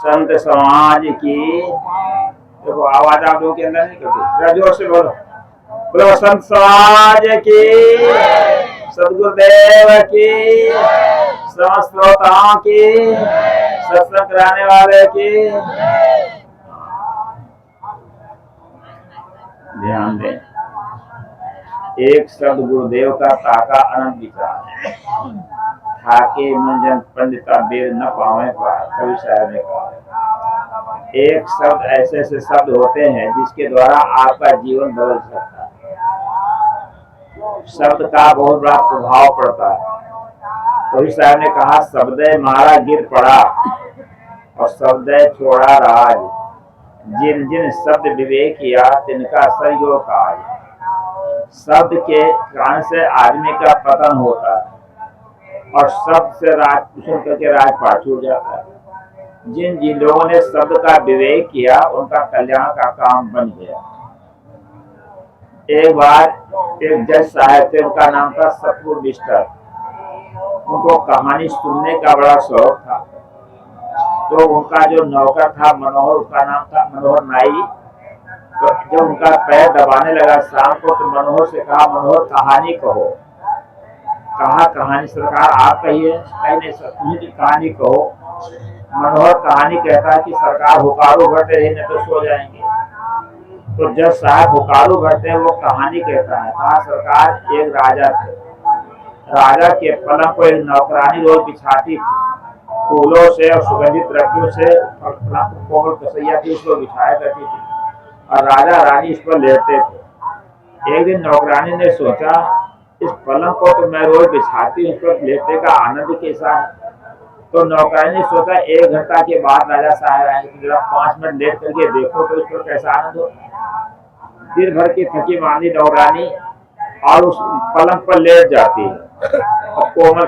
संत समाज की। देखो आवाज आप लोगों के अंदर नहीं करती, जोर से बोलो। बोलो संत समाज की, सदगुरुदेव की, समस्त श्रोताओं की, सत्संग कराने वाले की। ध्यान दें, एक शब्द गुरुदेव का ताका अनंत विचार, थाके मंजन पंडिता बेर न पावे पार, कवि साहब ने कहा। एक शब्द ऐसे ऐसे शब्द होते हैं जिसके द्वारा आपका जीवन बदल सकता है। शब्द का बहुत बड़ा प्रभाव पड़ता है। कवि साहब ने कहा, शब्द मारा गिर पड़ा और शब्द छोड़ा राज, जिन जिन शब्द विवेक किया तिनका सरयो काज। शब्द के कारण से आदमी का पतन होता है और शब्द से राज कुशल करके राजपाट छूट जाता है। जिन जिन लोगों ने शब्द का विवेक किया उनका कल्याण का काम बन गया। एक बार एक जज साहब थे, उनका नाम था सतपुर मिस्टर। उनको कहानी सुनने का बड़ा शौक था। तो उनका जो नौकर था मनोहर, उसका नाम था मनोहर नाई। तो जब उनका पैर दबाने लगा शाम को, तो मनोहर से कहा, मनोहर कहानी कहो। कहा कहानी सरकार आप कहिए। नहीं तुम्हें की कहानी कहो। मनोहर कहानी कहता है कि सरकार हुकारू भरते रहे नहीं तो सो जाएंगे। तो जब साहब हुकारू भरते हैं वो कहानी कहता है। कहा सरकार एक राजा थे, राजा के पलंग को एक नौकरानी रोज बिछाती थी, फूलों से और सुगंधित द्रव्यों से कोमल कसैया थी, उसको बिछाया करती थी और राजा रानी इस पर लेटते थे। एक दिन नौकरानी ने सोचा, इस पलंग को तो मैं रोज बिछाती हूँ, इस पर लेटने का आनंद कैसा है। तो नौकरानी ने सोचा 1 घंटा के बाद राजा साहब आएंगे, तो जरा 5 मिनट लेट करके देखो तो इस पर कैसा आनंद हो। दिन भर की थकी मांदी नौकरानी और उस पलंग पर लेट जाती है। कोमल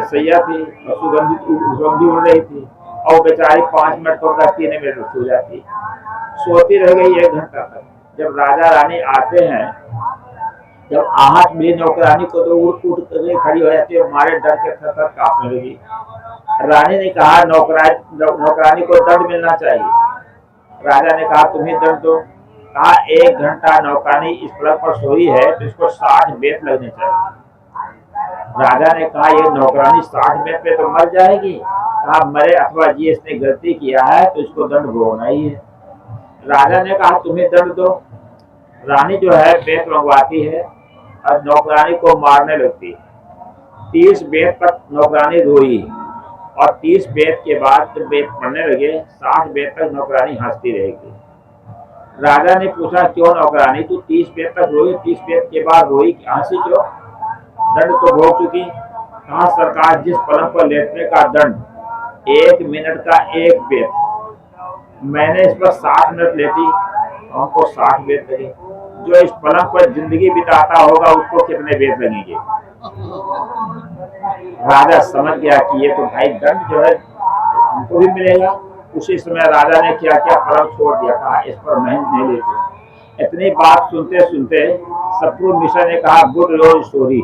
सैया थी और सुगंधी उड़ रही थी और बेचारी 5 मिनट तो 3 मिनट सो जाती, सोती रह गई 1 घंटा तक। जब राजा रानी आते हैं, जब आहट मिली नौकरानी को तो उठ कर खड़ी हो जाती है, हमारे डर के थर कांपने लगी। रानी ने कहा नौकरानी को दंड मिलना चाहिए। राजा ने कहा तुम्हें दंड दो। कहा 1 घंटा नौकरानी इस पलंग पर सोई है तो इसको 60 बेत लगने चाहिए। राजा ने कहा ये नौकरानी 60 बेत पे तो मर जाएगी। कहा मरे अथवा जी इसने गलती किया है तो इसको दंड भोगना ही है। राजा ने कहा तुम्हें दंड दो। रानी जो है बेत मंगवाती है और नौकरानी को मारने लगती। 30 बेत तक नौकरानी रोई और 30 बेत के बाद जब बेत पड़ने लगे 60 बेत तक नौकरानी हंसती रहेगी। राजा ने पूछा क्यों नौकरानी तू 30 बेत तक रोई, 30 बेत के बाद रोई, हंसी क्यों? दंड तो भोग चुकी। कहा सरकार जिस पलंग पर लेटने का दंड 1 मिनट का 1 बेत, मैंने इस पर 60 मिनट लेटी, हमको 60 बेत लगे। जो इस पलंग पर जिंदगी बिताता होगा उसको कितने बेत लगेंगे। राजा समझ गया कि ये तो भाई दंड जो है हमको भी मिलेगा। उसी समय राजा ने क्या क्या पलंग छोड़ दिया, कहा इस पर मैं नहीं लेते। इतनी बात सुनते सुनते सतपुर मिश्र ने कहा गुड रोज स्टोरी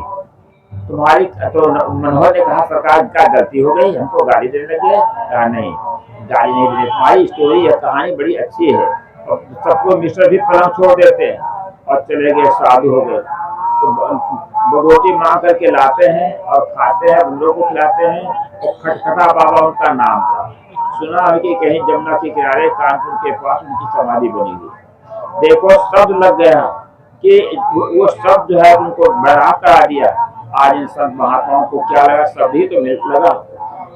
तुम्हारी। तो मनोहर ने कहा सरकार क्या गलती हो गई, हमको गाली देने लगे। कहा नहीं गाली नहीं देने, तुम्हारी स्टोरी है, कहानी बड़ी अच्छी है। और सतपुर मिश्र भी पलंग छोड़ देते हैं और चले गए, साधु हो गए। तो रोटी मांग करके लाते हैं और खाते हैं, बंदरों को खिलाते हैं। और खटखटा बाबा उनका नाम था। सुना है कि कहीं जमुना के किनारे कानपुर के पास उनकी समाधि बनी हुई। देखो शब्द लग गया कि वो शब्द जो है उनको बड़ा करा दिया। आज इन संत महात्माओं को क्या लगा, शब्द ही तो लगा।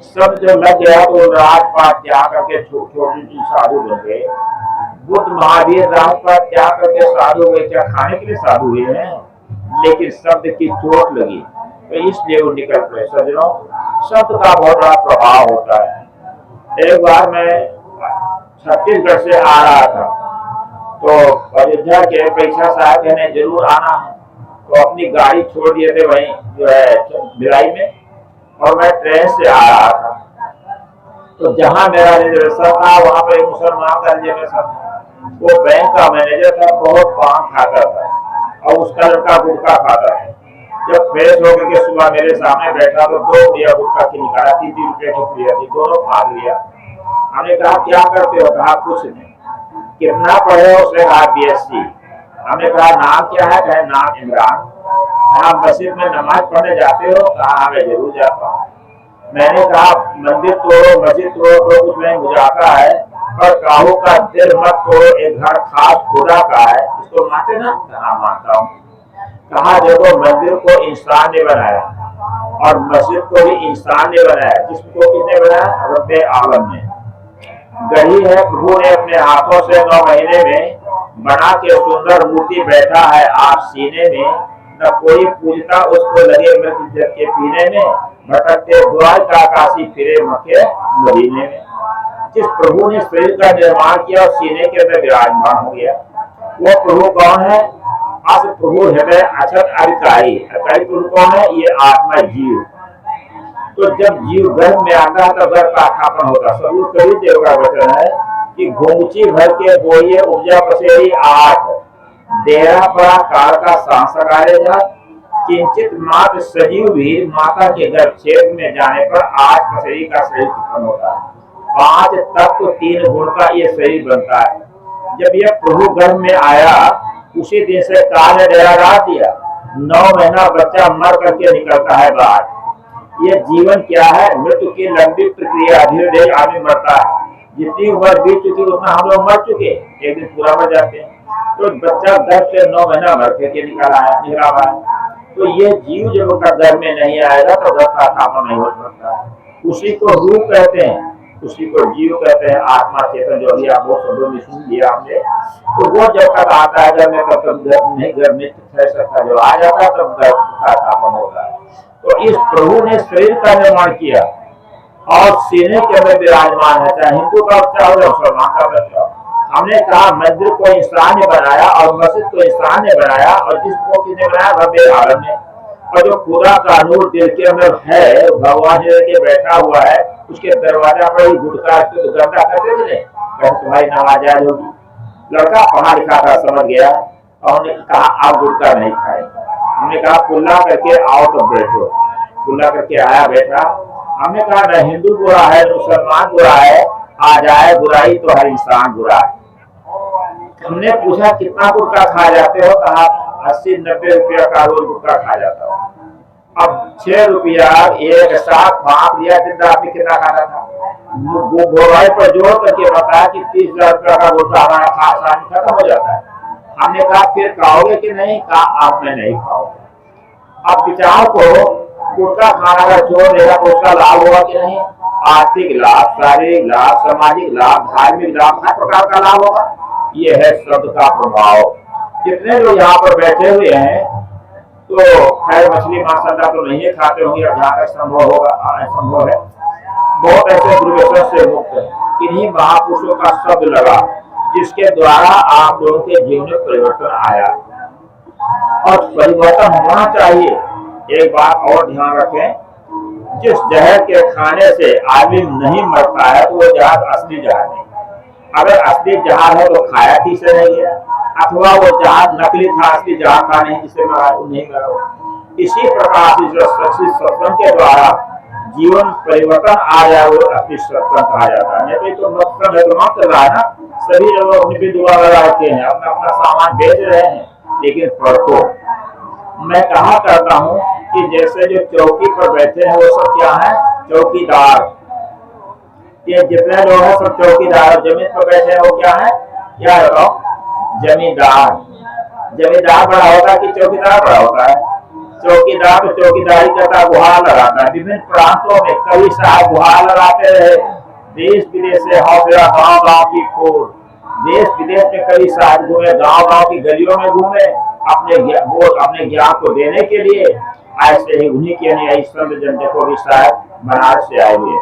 शब्द जो लग गया तो राजपाट त्याग करके छोटी साधु बन गए। बुद्ध महावीर राजपाट त्याग करके साधु हुए, क्या खाने के लिए साधु हुए हैं, लेकिन शब्द की चोट लगी तो इसलिए वो निकल पड़े। सज्जनों शब्द का बहुत बड़ा प्रभाव होता है। एक बार मैं छत्तीसगढ़ से आ रहा था तो अयोध्या के परीक्षा साहब कहने जरूर आना है, तो अपनी गाड़ी छोड़ दिए थे वहीं जो है भिलाई में, और मैं ट्रेन से आ रहा था। तो जहां मेरा रिजर्वेशन था वहां पर एक मुसलमान का रिजर्वेशन था। वो बैंक का मैनेजर था, बहुत पान खाता था और उसका लड़का गुटखा खाता था। जब फ्रेश होकर के सुबह मेरे सामने बैठा तो 2 गुड़िया गुटखा की निकाला, 3-3 रुपए की पुड़िया थी, दोनों खा लिया। हमने कहा क्या करते हो? कहा कुछ नहीं। कितना पढ़े हो? उसने कहा BSc। हमने कहा नाम क्या है? कहे नाम इमरान। कहा मस्जिद में नमाज पढ़ने जाते हो? कहा मैं जरूर जाता हूँ। मैंने कहा मंदिर तोड़ो मस्जिद तोड़ो तो कुछ नहीं बुझाता है, पर काहू का दिल मत तोड़ो, एक घर खास खुदा का है, इसको मानते ना? कहा मानता हूँ। कहा देखो मंदिर को इंसान ने बनाया और मस्जिद को भी इंसान ने बनाया। जिसको किसने बनाया? रब्बे आलम ने। गढ़ी है प्रभु ने अपने हाथों से 9 महीने में बना के सुंदर मूर्ति बैठा है आप सीने में। न कोई पूजता उसको लगे मृत जग के पीने में, भटकते द्वार का काशी फिरे मक्के मदीने में। जिस प्रभु ने शरीर का निर्माण किया और सीने के अंदर विराजमान हो गया, वो प्रभु कौन है? अस प्रभु हृदय अक्षत अरिकाई। अरिकाई प्रभु कौन है? ये आत्मा जीव। तो जब जीव गर्भ में आता है तो गर्भ का स्थापन होता है। स्वरूप कवि देव का वचन है कि घुंगची भर के बोइए उपजा पसेरी आठ, डेरा पड़ा काल का सांसकारे जात, किंचित मात्र सजीव भी माता के गर्भ क्षेत्र में जाने पर 8 पसेरी का शरीर उत्पन्न होता है। 5 तत्व 3 गुण का ये शरीर बनता है। जब यह प्रभु गर्भ में आया उसी दिन से काल ने डेरा डाल दिया। 9 महीना बच्चा मर करके निकलता है बाहर। ये जीवन क्या है? मृत्यु की लंबी प्रक्रिया। धीरे धीरे आदमी मरता है। जितनी उम्र बीत चुकी उतना हम लोग मर चुके, एक दिन पूरा मर जाते हैं। तो बच्चा गर्भ से 9 महीना भर के निकला है। तो ये जीव जब उसका गर्भ में नहीं आएगा तो गर्भ का स्थापना नहीं हो सकता। उसी को रूह कहते हैं, उसी को जीव कहते हैं, आत्मा चेतन जो भी आप वो शब्दों में सुन लिया हमने। तो वो जब तक आता है गर्भ में तब तक गर्भ में ठहर सकता, जो आ जाता है तब गर्भ का स्थापन होता है। तो इस प्रभु ने शरीर का निर्माण किया और सीने के अंदर विराजमान है, चाहे हिंदू का बच्चा हो या मुसलमान का बच्चा। हमने कहा मंदिर को इंसान ने बनाया और मस्जिद को इंसान ने बनाया, और जिसको किसने बनाया? रब्बे आलम ने। और जो खुदा का नूर दिल के अंदर है, भगवान जी के बैठा हुआ है, उसके दरवाजा पर ही गुटखा गंदा करते थे, तुम्हारी नमाज जायज होगी। लड़का पढ़ा लिखा था, समझ गया, और उन्होंने कहा आप गुटखा नहीं खाएंगे। हमने कहा कुल्ला करके आओ तो बैठो। कुल्ला करके आया, बैठा। हमने कहा न हिंदू बुरा है न मुसलमान बुरा है, आ जाए बुराई तो हर इंसान बुरा है। हमने पूछा कितना गुटखा खा जाते हो? कहा 80-90 रुपया का रोज गुटखा खा जाता हूँ। अब 6 रुपया एक साथ भाप लिया, जिंदा आपने कितना खाना था? वो गोराई पर जोड़ करके बताया कि 30,000 रुपया का गुटखा हमारा खासान खत्म हो जाता है। हमने कहा फिर खाओगे कि नहीं? कहा आप में नहीं खाओगे। अब विचार को गुटखा खाना का छोड़ देगा तो उसका लाभ होगा कि नहीं? आर्थिक लाभ, शारीरिक लाभ, सामाजिक लाभ, धार्मिक लाभ, हर प्रकार का लाभ होगा। ये है शब्द का प्रभाव। जितने लोग यहाँ पर बैठे हुए हैं तो खैर मछली मांस अंडा तो नहीं खाते होंगे, जहाँ तक संभव होगा, संभव है। बहुत ऐसे दुर्व्यसन से मुक्त है। किन्हीं महापुरुषों का शब्द लगा जिसके द्वारा आप लोगों के जीवन में परिवर्तन आया, और परिवर्तन होना चाहिए। एक बात और ध्यान रखें, जिस जहर के खाने से आदमी नहीं मरता है तो वो जहर असली जहर नहीं। अगर असली जहर है तो खाया ठीक से नहीं गया, अथवा वो जहर नकली था, असली जहर था नहीं, जिससे मरा नहीं मरा। इसी प्रकार से जो सत्संग के द्वारा जीवन परिवर्तन आ जाए वो असली सत्संग कहा जाता है। नहीं तो मकसद है तो चल रहा है ना, सभी लोग अपनी भी दुआ लगा रखे हैं, अपना अपना सामान बेच रहे हैं, लेकिन पढ़ो। मैं कहा करता हूँ कि जैसे जो चौकी पर बैठे हैं वो सब क्या है? चौकीदार। ये जितने लोग हैं सब चौकीदार। जमीन पर बैठे हैं वो क्या है? क्या बताओ? जमींदार। जमींदार बड़ा होता है कि चौकीदार बड़ा होता है? चौकीदार तो चौकीदारी करता, गुहार लगाता है। विभिन्न प्रांतों में कवि साहब गुहार लगाते रहे, देश विदेश से हो गया गाँव गाँव की खोज। देश विदेश में कवि साहब घूमे, गाँव गाँव की गलियों में घूमे, अपने ज्ञान को देने के लिए। ऐसे ही उन्हीं के अनुयायी संत जन देखो भी शायद बनारस से आए हुए,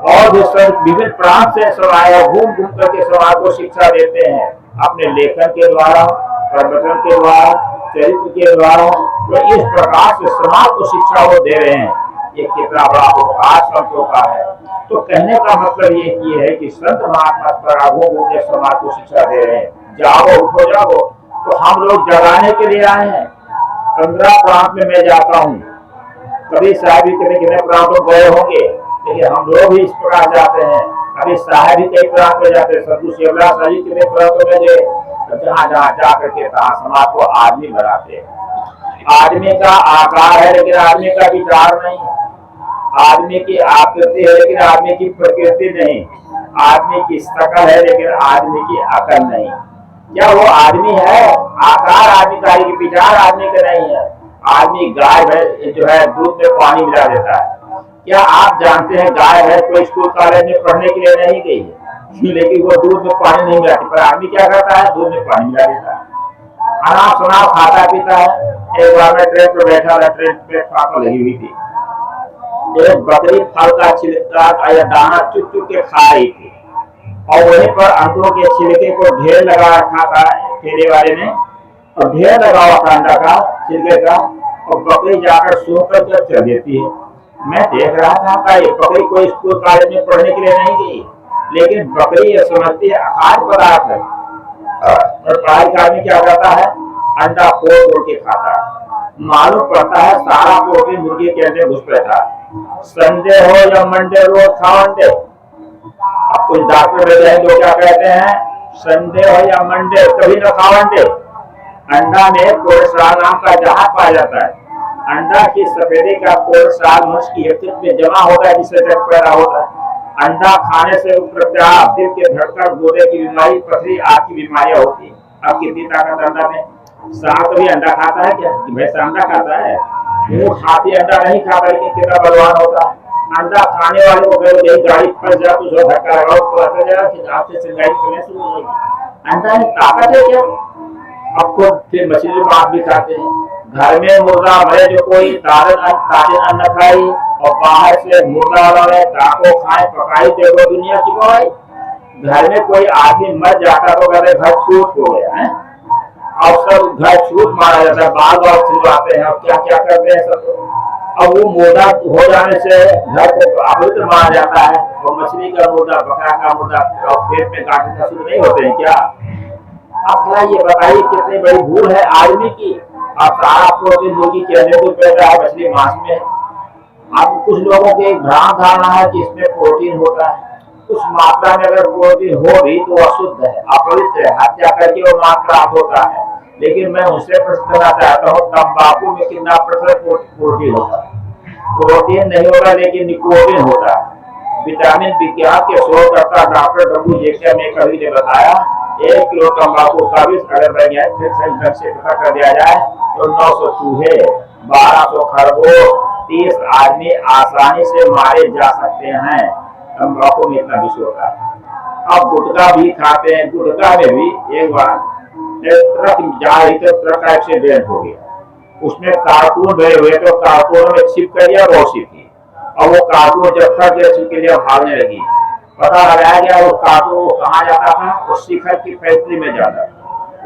और जो संत विभिन्न प्रांत से सब आए, घूम घूम करके समाज को शिक्षा देते हैं अपने लेखन के द्वारा, प्रवचन के द्वारा, चरित्र के द्वारा। तो इस प्रकार से समाज को शिक्षा वो दे रहे हैं। ये कितना बड़ा उपकार संतों का है। तो कहने का मतलब ये है कि संत महात्मा पर समाज को शिक्षा दे रहे हैं, जाओ उठो जाओ। तो हम लोग जगाने के लिए आए हैं। 15 प्रांत में मैं जाता हूँ, कभी साहब कितने प्रांतों गए होंगे, लेकिन हम लोग भी इस प्रकार जाते हैं। अभी साहब भी कई प्रांत में जाते, सदगुरु शिवराज साहब जी कितने प्रांतों में गए, तो जहाँ जहाँ जा करके समाज को आदमी बनाते हैं। आदमी का आकार है लेकिन आदमी का विचार नहीं, आदमी की आकृति है लेकिन आदमी की प्रकृति नहीं, आदमी की शकल है लेकिन आदमी की अकल नहीं। क्या वो आदमी है? आकार आदमी का है, विचार आदमी का नहीं है। आदमी गाय जो है दूध में पानी मिला देता है। क्या आप जानते हैं गाय है कोई स्कूल कॉलेज में पढ़ने के लिए नहीं गई है, लेकिन वो दूध में पानी नहीं मिलाती, पर आदमी क्या करता है? दूध में पानी मिला देता है। अनाप शनाप खाता पीता है। एक बार मैं ट्रेन पर बैठा था, ट्रेन पे फाका लगी हुई थी, एक बकरी फल का छिलका या दाना चुप चुप के खा रही थी और वहीं पर अंडों के छिलके को ढेर लगा रखा था ठेले वाले ने, और ढेर लगा हुआ था अंडा का छिलके का, और बकरी जाकर सो कर चल देती है। मैं देख रहा था कि ये बकरी कोई स्कूल कॉलेज में पढ़ने के लिए नहीं गई, लेकिन बकरी ये समझती है आहार पदार्थ है, और पढ़ाई का आदमी क्या करता है? अंडा फोड़ फोड़ के खाता है। मालूम पड़ता है सारा प्रोटीन मुर्गी के अंदर घुस बैठा है। संडे हो या मंडे रोज खाओ अंडे। अब कुछ डॉक्टर बैठे हैं जो क्या कहते हैं, संडे हो या मंडे कभी न खाओ अंडे। अंडा में कोलेस्ट्रॉल नाम का जहाज पाया जाता है। अंडा की सफेदी का कोलेस्ट्रॉल मनुष्य की यकृत में जमा होता है, जिससे जग पैदा होता है। अंडा खाने से उपचार, दिल के धड़कन, गुर्दे की बीमारी, पथरी, आंख की बीमारियां होती है। अब कितनी ताकत अंडा में। सांप भी अंडा खाता है क्या? भैंस अंडा खाता है? वो हाथी अंडा नहीं खाता, लेकिन कितना बलवान होता है। अंडा खाने वाले को अगर गाड़ी फंस जाए तो उसको धक्का लगाओ तो पता चलेगा कि आपसे सिंगाई करने शुरू हो जाएगी। अंडा में ताकत है क्या? अब खुद फिर मछली मांस भी खाते हैं। घर में मुर्गा मरे जो कोई ताजे अन्न खाई, और बाहर से मुर्गा वाले ताको खाए पकाई, देखो दुनिया की भाई। घर में कोई आदमी मर जाता तो कहते घर छूट हो गया है, और सब घर छूट मारा जाता है, बाल बाल छिलवाते हैं, और क्या क्या करते हैं सब। अब वो मुर्दा हो जाने से घर को अपवित्र माना जाता है, और मछली का मुर्दा, बकरा का मुर्दा और पेट में काटने का शुरू नहीं होते हैं क्या? अब ये बताइए कितनी बड़ी भूल है आदमी की। अब सारा प्रोटीन मुर्गी के अंदर तो पैदा है, मछली मांस में। अब कुछ लोगों की एक भ्रांत धारणा है कि इसमें प्रोटीन होता है। उस मात्रा में अगर प्रोटीन हो भी तो अशुद्ध है, अपवित्र है, हत्या करके वो मांस प्राप्त होता है। लेकिन मैं उससे प्रश्न करना चाहता हूँ, तंबाकू में कितना प्रतिशत प्रोटीन होता है? प्रोटीन नहीं होता लेकिन निकोटीन होता है। विटामिन विज्ञान के शोधकर्ता डॉक्टर डब्ल्यू जेकर मेकरी ने बताया, 1 किलो तंबाकू का विष अगर वैज्ञानिक ढंग से पता कर दिया जाए तो 900 चूहे, 1200 खरगोश, 30 आदमी आसानी से मारे जा सकते हैं। तंबाकू में इतना विष होता है। अब गुटखा भी खाते हैं। गुटखा में भी एक बार ट्रक जा रही थी, ट्रक का एक्सीडेंट हो गया, उसमें कार्टून भरे हुए तो कार्टून में छिप कर दिया रोशी थी, और वो कार्टून जब तक के लिए भागने लगी। पता लगाया गया वो कार्टून कहाँ जाता था, उस शिखर की फैक्ट्री में जाता था।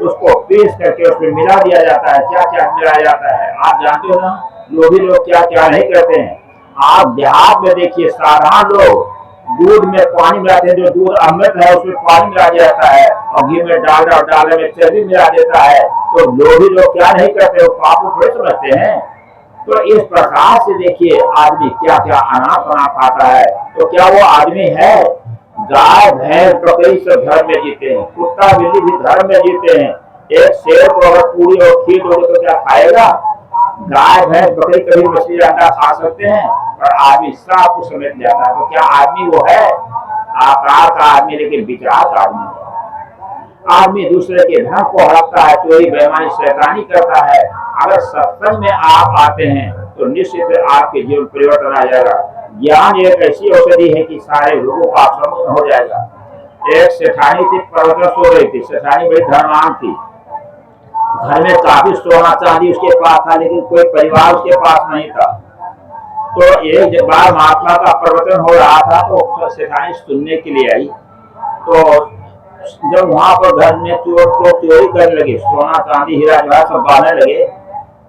उसको पीस करके उसमें मिला दिया जाता है। क्या क्या मिलाया जाता है आप जानते हो ना? लोग क्या क्या नहीं करते हैं। आप देहात में देखिए, साधारण लोग दूध में पानी मिलाते हैं, जो दूध अमृत है उसमें पानी मिला जाता है, और घी में डालडा और डालडा में चर्बी मिला देता है। तो लोग क्या नहीं करते, वो पाप को थोड़े समझते हैं। तो इस प्रकार से देखिए आदमी क्या क्या अनाप शनाप खाता है, तो क्या वो आदमी है? गाय भैंस बकरी सब धर्म में जीते हैं, कुत्ता बिल्ली भी धर्म में जीते हैं। एक शेर को अगर पूरी और खीर दोगे तो क्या खाएगा? गाय भैंस बकरी कभी मछली अंडा खा सकते हैं, पर आदमी सब कुछ समझ जाता है। तो क्या आदमी वो है? आकार का आदमी लेकिन विचार का आदमी है। आदमी दूसरे के धन को हड़पता है, चोरी बेईमानी शैतानी करता है। अगर सत्संग में आप आते हैं तो निश्चित आपके जीवन परिवर्तन आ जाएगा। ज्ञान एक ऐसी औषधि है कि सारे रोगों का समाधान हो जाएगा। एक सेठानी थी, पर्वत सो रही थी। सेठानी बड़ी धनवान थी, घर में काफी सोना चांदी उसके पास था, लेकिन कोई परिवार उसके पास नहीं था। तो एक बार महात्मा का प्रवचन हो रहा था तो सेठानी सुनने के लिए आई। तो जब वहां पर घर में चोर को चोरी करने लगे, सोना चांदी हीरा जवाहर सब बांधने लगे,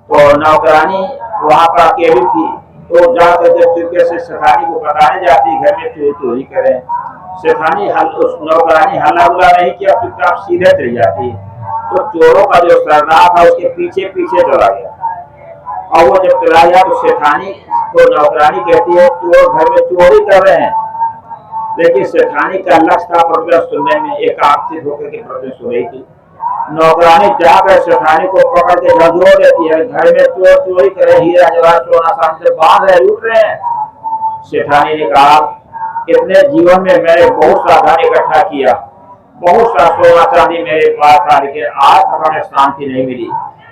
तो नौकरानी वहां पर अकेली थी। तो जाकर जब चुपके से सेठानी को बताने जाती घर में चोर चोरी करें, सेठानी उस नौकरानी हल्ला गुला नहीं किया, चुपचाप सीधे चली जाती। तो चोरों का जो सरदार था उसके पीछे पीछे चला गया, और वो जब चला गया तो सेठानी को नौकरानी कहती है चोर घर में चोरी कर रहे हैं। लेकिन सेठानी का लक्ष्य था प्रवचन सुनने में, एकांकित होकर के प्रवचन सुन रही थी। नौकरानी जाकर सेठानी को पकड़ के झंझोड़ देती है, घर में चोर चोरी करे, हीरा जवाहर सोना चांदी से बांध रहे, लूट रहे हैं। सेठानी ने कहा, इतने जीवन में मैंने बहुत सा धन इकट्ठा किया, बहुत सा सोना चांदी मेरे पास था, लेकिन आज तक हमें शांति नहीं मिली।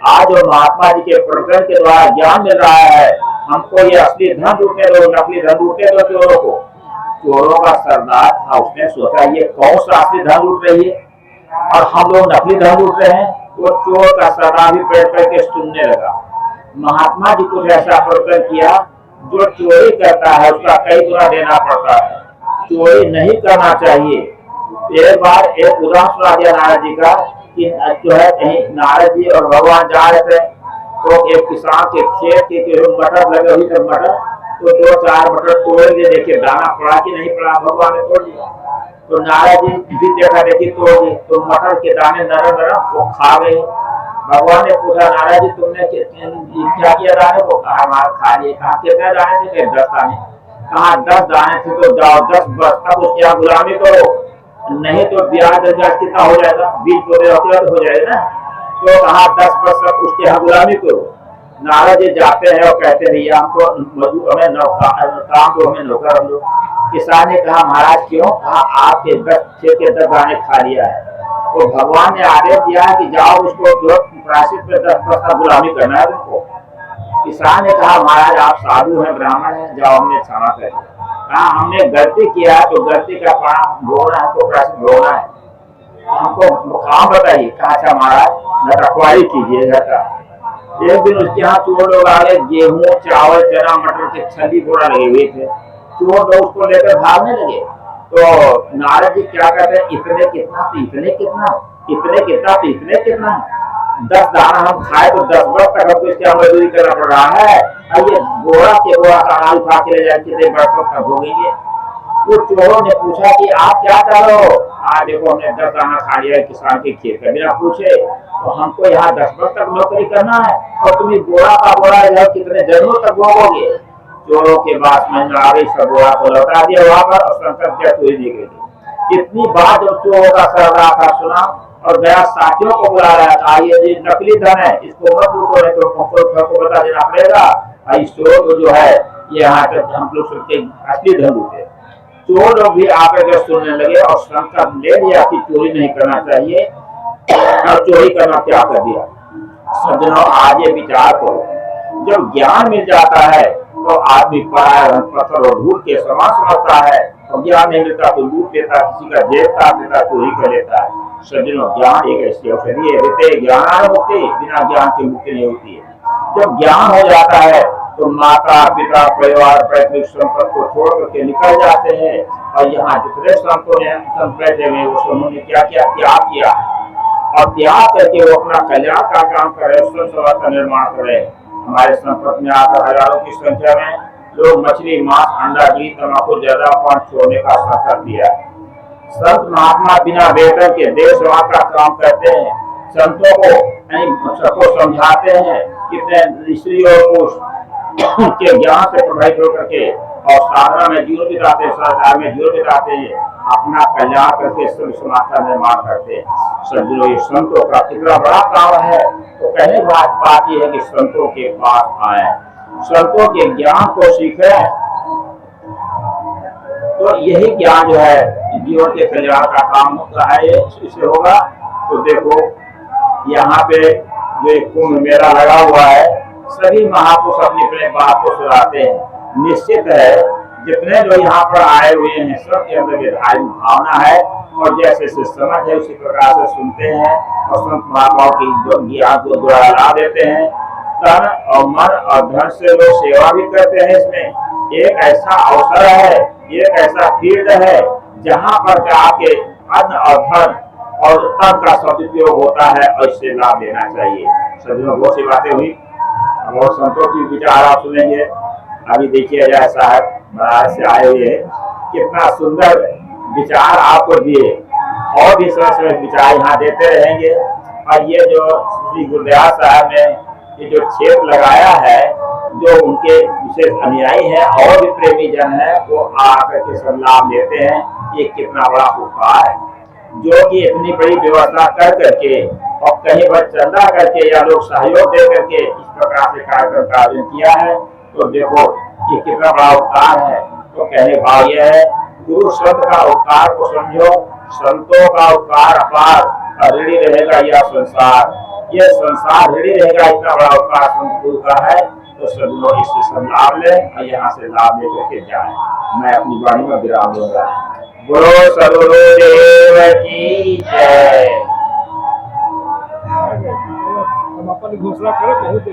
आज जो महात्मा जी के प्रवचन के द्वारा ज्ञान मिल रहा है, हमको ये असली धन लूटने दो, नकली धन लूटने दो चोरों को। चोरों का सरदार था, उसने सोचा ये कौन सा असली धन लूट रही है और हम लोग नकली धन लूट रहे हैं। वो चोर का सरदार भी बैठ करके सुनने लगा। महात्मा जी कुछ ऐसा प्रवचन किया, जो चोरी करता है उसका कई गुना देना पड़ता है, चोरी नहीं करना चाहिए। एक बार एक उदाहरण सुना दिया नारद जी का कि जो है कहीं नारद जी और भगवान जा रहे थे, तो एक किसान के खेत के मटर लगे हुई थे, मटर तो 2-4 मटर तोड़ के देखे दाना पड़ा कि नहीं पड़ा, भगवान ने तोड़ दिया। तो नारद जी भी देखा देखी तोड़ दी, तो मटर के दाने नरम नरम वो खा गए। भगवान ने पूछा, नारद जी तुमने क्या किया दाने को? कहा हमारा खा लिए। कहा कितने दाने थे? 10 दाने। कहा 10 दाने थे तो जाओ 10 वर्ष तक उसकी आप गुलामी करो, नहीं तो ब्याज कितना हो जाएगा, 20 बोले होते हो जाएगा ना। तो कहा 10 वर्ष तक उसकी यहाँ गुलामी करो। नारद जी जाते हैं और कहते हैं भैया हमको मजदूर हमें काम दो, हमें नौकर हम लोग। किसान ने कहा महाराज क्यों? कहा आपके 10 खेत के 10 दाने खा लिया है। तो भगवान ने आदेश दिया है कि जाओ उसको प्रायश्चित पे 10 वर्ष तक गुलामी करना है तुमको। किसान ने कहा महाराज आप साधु हैं, ब्राह्मण हैं, जाओ हमने क्षमा कर दिया। कहा हमने गलती किया है तो गलती का काम भोगना है, हमको प्रायश्चित भोगना है, हमको काम बताइए। कहा अच्छा महाराज रखवाली कीजिए घर का। एक दिन उसके यहाँ चोर लोग आ गए, गेहूं चावल चना मटर के छली बोरा लगे हुए थे। चोर लोग उसको लेकर भागने लगे। तो नारद जी क्या कहते हैं, इतने कितना तो इतने कितना, इतने कितना तो इतने कितना, 10 दाना हम खाए तो 10 वर्ष तक हमको इसकी मजदूरी करना पड़ रहा है, और ये बोरा के बोरा अनाज उठा के ले जाए कितने वर्षों तक भोगेंगे। वो चोरों ने पूछा कि आप क्या कर रहे हो? देखो हमने 10 दाना खा लिया है किसान के खेत का, बिना पूछे, तो हमको यहाँ 10 वर्ष तक नौकरी करना है और तुम्हें बोरा का बोरा कितने जन्मों तक भोगोगे। चोरों के बाद में आ गई, सब बोरा को लौटा दिया वहां पर और संकट क्या चोरी दी गई। इतनी बात जो चोरों का सरदार था सुना और गया साथियों को बुला रहा था, ये नकली धन है, इसको मत लूटो, नहीं तो को बता देना पड़ेगा। इस चोर को जो है ये यहाँ तक हम लोग सबके असली धन लूटे। चोर लोग भी आकर सुनने लगे और संकल्प ले लिया कि चोरी नहीं करना चाहिए, और चोरी करना क्या कर दिया। सज्जनों आज ये विचार करो, जब ज्ञान मिल जाता है तो आदमी पराया पत्थर और धूल के समान समझता है, और ज्ञान नहीं मिलता तो लूट लेता, किसी का जेब काट लेता, चोरी कर लेता है। सज्जनों ज्ञान एक ऐसी औषधि है, कहते ज्ञान मुक्ति, बिना ज्ञान की मुक्ति नहीं होती है। जब ज्ञान हो जाता है तो माता पिता परिवार पैतृक संपत्ति को छोड़ करके निकल जाते हैं, और यहाँ जितने संतों ने बैठे हुए उन्होंने क्या क्या त्याग किया, और त्याग करके वो अपना कल्याण का काम करे, समाज का निर्माण करे। हमारे संपर्क में आकर हजारों की संख्या में लोग मछली मांस अंडा घी तम्बाकू ज्यादा पान छोड़ने का संकल्प दिया। संत महात्मा बिना वेतन के देश सेवा का काम करते हैं, संतों को सबको समझाते हैं, कितने स्त्री और पुरुष के ज्ञान से प्रभावित होकर के और साधना में जीवन बिताते, संसार में जीवन बिताते हैं, अपना कल्याण करके समाज का निर्माण करते हैं। सज्जनों ये संतों का कितना बड़ा काम है। तो पहले बात यह है कि संतों के पास आए, संतों के ज्ञान को सीखें, तो यही ज्ञान जो है जीवन के कल्याण का काम होता है। इससे होगा तो देखो यहाँ पे जो कुंभ मेला लगा हुआ है, सभी महापुरुष अपनी अपने बात को सुनाते हैं। निश्चित है जितने जो यहाँ पर आए हुए हैं सबके अंदर धार्मिक भावना है, और जैसे से समझ है उसी प्रकार से सुनते हैं और संत महात्माओं की जो ज्ञान को दोहरा देते हैं। तन और मन और धन से लोग सेवा भी करते हैं। इसमें एक ऐसा अवसर है, एक ऐसा फील्ड है जहाँ पर आके अन्न और धन और तन का सदुपयोग होता है, और इससे लाभ लेना चाहिए। सज्जनों बहुत सी बातें हुई और संतों की विचार आप सुनेंगे। अभी देखिए अजय साहब बनारस से आए हुए, कितना सुंदर विचार आपको दिए, और भी समय विचार यहाँ देते रहेंगे। और ये जो श्री गुरुदयाल साहब ने ये जो क्षेत्र लगाया है, जो उनके विशेष अनुयायी हैं और भी प्रेमी जन है वो आकर के सब लाभ लेते हैं। ये कितना बड़ा उपकार है जो कि इतनी बड़ी व्यवस्था कर करके और कहीं पर चंदा करके या लोग सहयोग दे करके इस प्रकार से कार्यक्रम का आयोजन किया है। तो देखो ये कितना बड़ा उपकार है। तो कहने भाव यह है गुरु संत का उपकार को समझो, संतों का उपकार अपार, ऋणी रहेगा यह संसार, यह संसार ऋणी रहेगा। इतना बड़ा उपकार संत गुरु का है। तो सब लोग इससे सब लाभ ले और यहाँ से लाभ लेकर के जाए। मैं अपनी वाणी में विराम दूंगा। बोलो सद्गुरुदेव की जय। हम अपन घोषणा करें बहुत